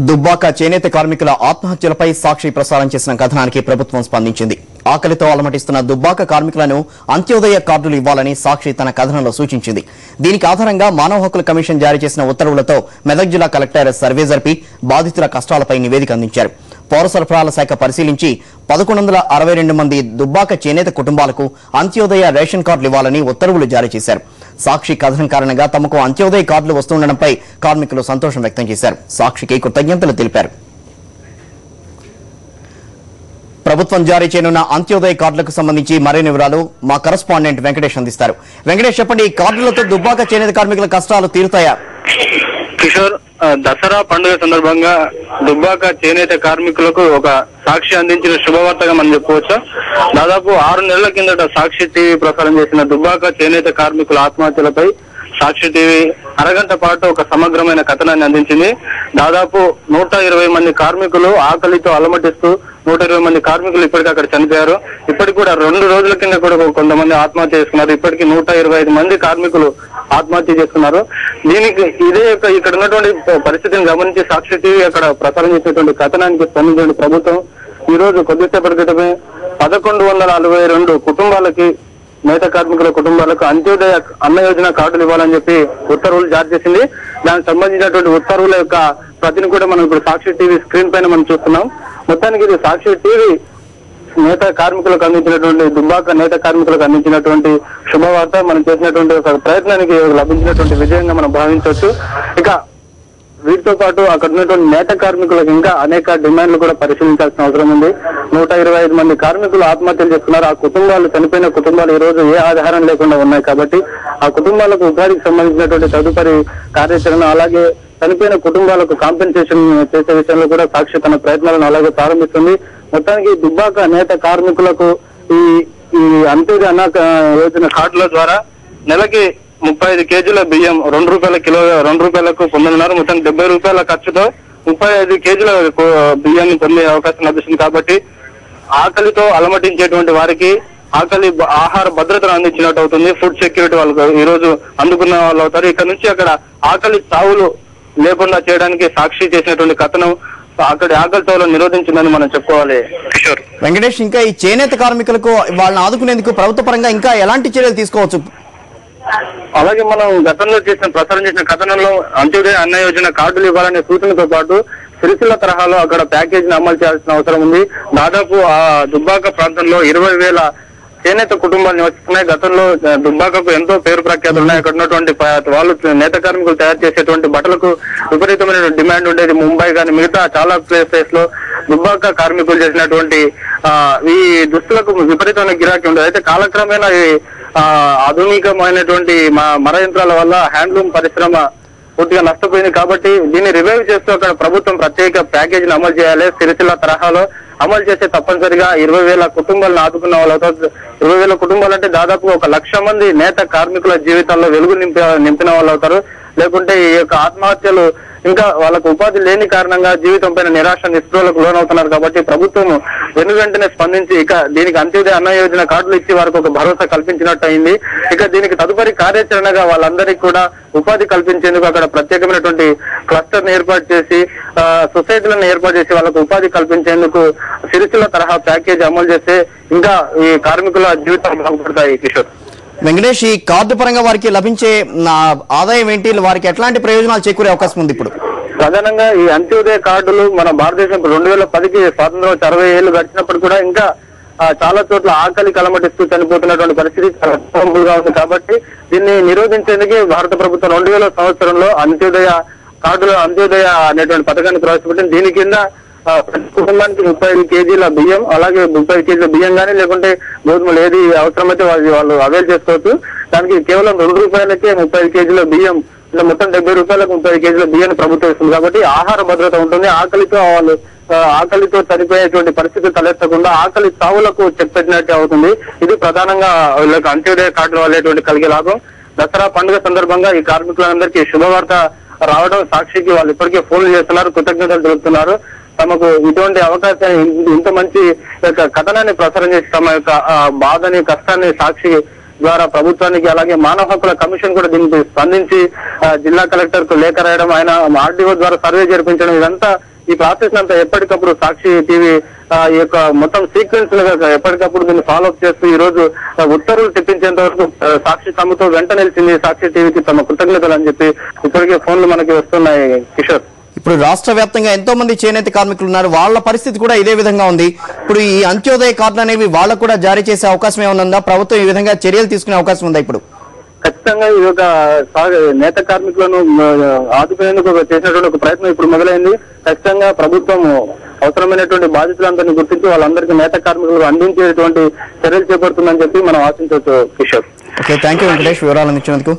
దుబ్బాక చేనేత కార్మికుల ఆత్మహత్యలపై సాక్షి ప్రసారం చేసిన కథనానికి ప్రభుత్వం స్పందించింది. ఆకలితో అలమటిస్తున్న దుబ్బాక కార్మికులను అంత్యోదయ కార్డులు ఇవ్వాలని సాక్షి తన కథనంలో సూచించింది. దీనికి ఆధారంగా మానవ హక్కుల కమిషన్ జారీ చేసిన ఉత్తర్వులతో మెదక్ జిల్లా కలెక్టర్ సర్వే జరిపి బాధితుల కష్టాలపై నివేదిక అందించారు. పౌర సరఫరాల శాఖ పరిశీలించి 1162 మంది దుబ్బాక చేనేత కుటుంబాలకు అంత్యోదయ రేషన్ కార్డులు ఇవ్వాలని ఉత్తర్వులు జారీ చేశారు. సాక్షి కథనం కారణంగా తమకు అంత్యోదయ కార్డులు వస్తుండడంపై కార్మికులు సంతోషం వ్యక్తం చేశారు. సాక్షికి కృతజ్ఞతలు తెలిపారు. ప్రభుత్వం జారీ చేయనున్న అంత్యోదయ కార్డులకు సంబంధించి మరిన్ని వివరాలు మా కరెస్పాండెంట్ వెంకటేష్ అందిస్తారు. వెంకటేష్, చెప్పండి, ఈ కార్డులతో దుబ్బాక చేనేత కార్మికుల కష్టాలు తీరుతాయా? కిషోర్, దసరా పండుగ సందర్భంగా దుబ్బాక చేనేత కార్మికులకు ఒక సాక్షి అందించిన శుభవార్తగా మనం చెప్పుకోవచ్చు. దాదాపు 6 నెలల కిందట సాక్షి టీవీ ప్రసారం చేసిన దుబ్బాక చేనేత కార్మికుల ఆత్మహత్యలపై సాక్షి టీవీ అరగంట పాటు ఒక సమగ్రమైన కథనాన్ని అందించింది. దాదాపు 120 మంది కార్మికులు ఆకలితో అలమటిస్తూ 120 మంది కార్మికులు ఇప్పటికీ అక్కడ చనిపోయారు. ఇప్పటికి కూడా 2 రోజుల కింద కూడా కొంతమంది ఆత్మహత్య చేసుకున్నారు. ఇప్పటికీ 125 మంది కార్మికులు ఆత్మహత్య చేసుకున్నారు. దీనికి ఇక్కడ ఉన్నటువంటి పరిస్థితిని గమనించి సాక్షి టీవీ అక్కడ ప్రసారం చేసేటువంటి కథనానికి స్పందించిన ప్రభుత్వం ఈ రోజు కొద్దిసేపటి క్రితమే 1142 కుటుంబాలకి, నేత కార్మికుల కుటుంబాలకు అంత్యోదయ అన్న యోజన కార్డులు ఇవ్వాలని చెప్పి ఉత్తర్వులు జారీ చేసింది. దానికి సంబంధించినటువంటి ఉత్తర్వుల యొక్క ప్రతిని కూడా మనం ఇప్పుడు సాక్షి టీవీ స్క్రీన్ పైన మనం చూస్తున్నాం. మొత్తానికి ఇది సాక్షి టీవీ నేత కార్మికులకు అందించినటువంటి, దుబ్బాక నేత కార్మికులకు అందించినటువంటి శుభవార్త. మనం చేసినటువంటి ఒక ప్రయత్నానికి లభించినటువంటి విజయంగా మనం భావించవచ్చు. ఇక వీటితో పాటు అక్కడ ఉన్నటువంటి నేత కార్మికులకు ఇంకా అనేక డిమాండ్లు కూడా పరిశీలించాల్సిన అవసరం ఉంది. 125 మంది కార్మికులు ఆత్మహత్యలు చేస్తున్నారు. ఆ కుటుంబాలు, చనిపోయిన కుటుంబాలు ఈ రోజు ఏ ఆధారం లేకుండా ఉన్నాయి కాబట్టి ఆ కుటుంబాలకు ఉపాధికి సంబంధించినటువంటి తదుపరి కార్యాచరణ, అలాగే చనిపోయిన కుటుంబాలకు కాంపెన్సేషన్ చేసే విషయంలో కూడా సాక్షి తన ప్రయత్నాలను అలాగే ప్రారంభిస్తుంది. మొత్తానికి దుబ్బాక నేత కార్మికులకు ఈ అంత్యోదయ అన్న యోజన కార్డుల ద్వారా నెలకి 35 కేజీల బియ్యం, ₹2 పొందనున్నారు. మొత్తం ₹70 ఖర్చుతో 35 కేజీల బియ్యాన్ని పొందే అవకాశం లభిస్తుంది. కాబట్టి ఆకలితో అలమటించేటువంటి వారికి ఆహార భద్రతను అందించినట్టు అవుతుంది. ఫుడ్ సెక్యూరిటీ వాళ్ళకు ఈ రోజు అందుకున్న వాళ్ళు అవుతారు. ఇక్కడ నుంచి అక్కడ ఆకలి చావులు లేకుండా చేయడానికి సాక్షి చేసినటువంటి కథనం అక్కడి ఆకలి చావులను నిరోధించిందని మనం చెప్పుకోవాలి. కిషోర్, వెంకటేష్, ఇంకా ఈ చేనేత కార్మికులకు వాళ్ళని ఆదుకునేందుకు ప్రభుత్వ పరంగా ఇంకా ఎలాంటి చర్యలు తీసుకోవచ్చు? అలాగే మనం గతంలో ప్రసారం చేసిన కథనంలో అంత్యోదయ అన్న యోజన కార్డులు ఇవ్వాలనే సూచనతో పాటు సిరిసిల్ల తరహాలో అక్కడ ప్యాకేజీని అమలు చేయాల్సిన అవసరం ఉంది. దాదాపు ఆ దుబ్బాక ప్రాంతంలో 20,000 చేనేత కుటుంబాలు నివసిస్తున్నాయి. గతంలో దుబ్బాకకు ఎంతో పేరు ప్రఖ్యాతులు ఉన్నాయి. అక్కడ ఉన్నటువంటి వాళ్ళు నేత కార్మికులు తయారు చేసేటువంటి బట్టలకు విపరీతమైన డిమాండ్ ఉండేది. ముంబై కానీ మిగతా చాలా ప్లేసెస్ లో దుబ్బాక కార్మికులు చేసినటువంటి ఈ దుస్తులకు విపరీతమైన గిరాకీ ఉండేది. అయితే కాలక్రమేణా ఈ ఆధునికమైనటువంటి మర యంత్రాల వల్ల హ్యాండ్లూమ్ పరిశ్రమ పూర్తిగా నష్టపోయింది. కాబట్టి దీన్ని రివైవ్ చేస్తూ అక్కడ ప్రభుత్వం ప్రత్యేక ప్యాకేజీని అమలు చేయాలి. సిరిసిల్ల తరహాలో అమలు చేస్తే తప్పనిసరిగా 20,000 కుటుంబాలను ఆదుకున్న వాళ్ళు అవుతారు. 20,000 కుటుంబాలు అంటే దాదాపు 1,00,000 మంది నేత కార్మికుల జీవితాల్లో వెలుగు నింపిన వాళ్ళు అవుతారు. లేకుంటే ఈ యొక్క ఆత్మహత్యలు ఇంకా వాళ్ళకు ఉపాధి లేని కారణంగా జీవితం పైన నిరాశ నిస్పృహలకు లోనవుతున్నారు. కాబట్టి ప్రభుత్వం వెంటనే స్పందించి ఇక దీనికి అంత్యోదయ అన్న యోజన కార్డులు ఇచ్చి వారికి ఒక భరోసా కల్పించినట్టు అయింది. ఇక దీనికి తదుపరి కార్యాచరణగా వాళ్ళందరికీ కూడా ఉపాధి కల్పించేందుకు అక్కడ ప్రత్యేకమైనటువంటి క్లస్టర్ ఏర్పాటు చేసి సొసైటీలను ఏర్పాటు చేసి వాళ్ళకు ఉపాధి కల్పించేందుకు సిరిసిల్ల తరహా ప్యాకేజ్ అమలు చేస్తే ఇంకా ఈ కార్మికుల జీవితాలు బాగుపడతాయి. కిషోర్, వెంకటేష్, ఈ కార్డు పరంగా వారికి లభించే ఆదాయం ఏంటి? వారికి ఎట్లాంటి ప్రయోజనాలు చేకూరే అవకాశం ఉంది? ఇప్పుడు ప్రధానంగా ఈ అంత్యోదయ కార్డులు మన భారతదేశం 2010కి స్వాతంత్రం 60 ఏళ్లు గడిచినప్పుడు కూడా ఇంకా చాలా చోట్ల ఆకలి కలమటిస్తూ చనిపోతున్నటువంటి పరిస్థితి చాలా అర్థవంతంగా ఉంది. కాబట్టి దీన్ని నిరోధించేందుకే భారత ప్రభుత్వం 2000 సంవత్సరంలో అంత్యోదయ అనేటువంటి పథకాన్ని ప్రవేశపెట్టింది. దీని కింద ప్రతి కుటుంబానికి 35 కేజీల బియ్యం, అలాగే 35 కేజీల బియ్యం కానీ లేకుంటే గోధుమలు ఏది అవసరమైతే వాళ్ళు అవైల్ చేసుకోవచ్చు. దానికి కేవలం ₹2కే 35 కేజీల బియ్యం, ఇలా మొత్తం ₹70కు 35 కేజీల బియ్యాన్ని ప్రభుత్వం ఇస్తుంది. కాబట్టి ఆహార భద్రత ఉంటుంది. ఆకలితో చనిపోయేటువంటి పరిస్థితి తలెత్తకుండా ఆకలి చావులకు చెక్ పెట్టినట్టే అవుతుంది. ఇది ప్రధానంగా వీళ్ళకి అంత్యోదయ కార్డుల వల్లేటువంటి కలిగే లాభం. దసరా పండుగ సందర్భంగా ఈ కార్మికులందరికీ శుభవార్త రావడం సాక్షికి వాళ్ళు ఇప్పటికే ఫోన్లు చేస్తున్నారు, కృతజ్ఞతలు తెలుపుతున్నారు. తమకు ఇటువంటి అవకాశాన్ని, ఇంత మంచి కథనాన్ని ప్రసారం చేసి తమ యొక్క బాధని, కష్టాన్ని సాక్షి ద్వారా ప్రభుత్వానికి అలాగే మానవ హక్కుల కమిషన్ కూడా దీనికి స్పందించి జిల్లా కలెక్టర్ కు లేఖ రాయడం, ఆయన ఆర్డీఓ ద్వారా సర్వే జరిపించడం, ఇదంతా ఈ ప్రాసెస్ అంతా ఎప్పటికప్పుడు సాక్షి టీవీ ఈ యొక్క మొత్తం సీక్వెన్స్ ఎప్పటికప్పుడు దీన్ని ఫాలో అప్ చేస్తూ ఈ రోజు ఉత్తర్వులు తెప్పించేంత వరకు సాక్షి తమతో వెంట నిలిచింది. సాక్షి టీవీకి తమ కృతజ్ఞతలు అని చెప్పి ఇప్పటికే ఫోన్లు మనకి వస్తున్నాయి కిషోర్. ఇప్పుడు రాష్ట్ర వ్యాప్తంగా ఎంతో మంది చేనేత కార్మికులు ఉన్నారు, వాళ్ళ పరిస్థితి కూడా ఇదే విధంగా ఉంది. ఇప్పుడు ఈ అంత్యోదయ కార్డులు అనేవి వాళ్ళకు కూడా జారీ చేసే అవకాశం ఏమైనా ఉందా? ప్రభుత్వం ఈ విధంగా చర్యలు తీసుకునే అవకాశం ఉందా? ఇప్పుడు ఖచ్చితంగా ఇది ఒక నేత కార్మికులను ఆదుకునేందుకు చేసినటువంటి ఒక ప్రయత్నం ఇప్పుడు మొదలైంది. ఖచ్చితంగా ప్రభుత్వం అవసరమైనటువంటి బాధితులందరినీ గుర్తించి వాళ్ళందరికీ నేత కార్మికులకు అందించేటువంటి చర్యలు చేపడుతుందని చెప్పి మనం ఆశించవచ్చు Kishore. Okay, thank you Venkatesh, వివరాలు ఇచ్చినందుకు.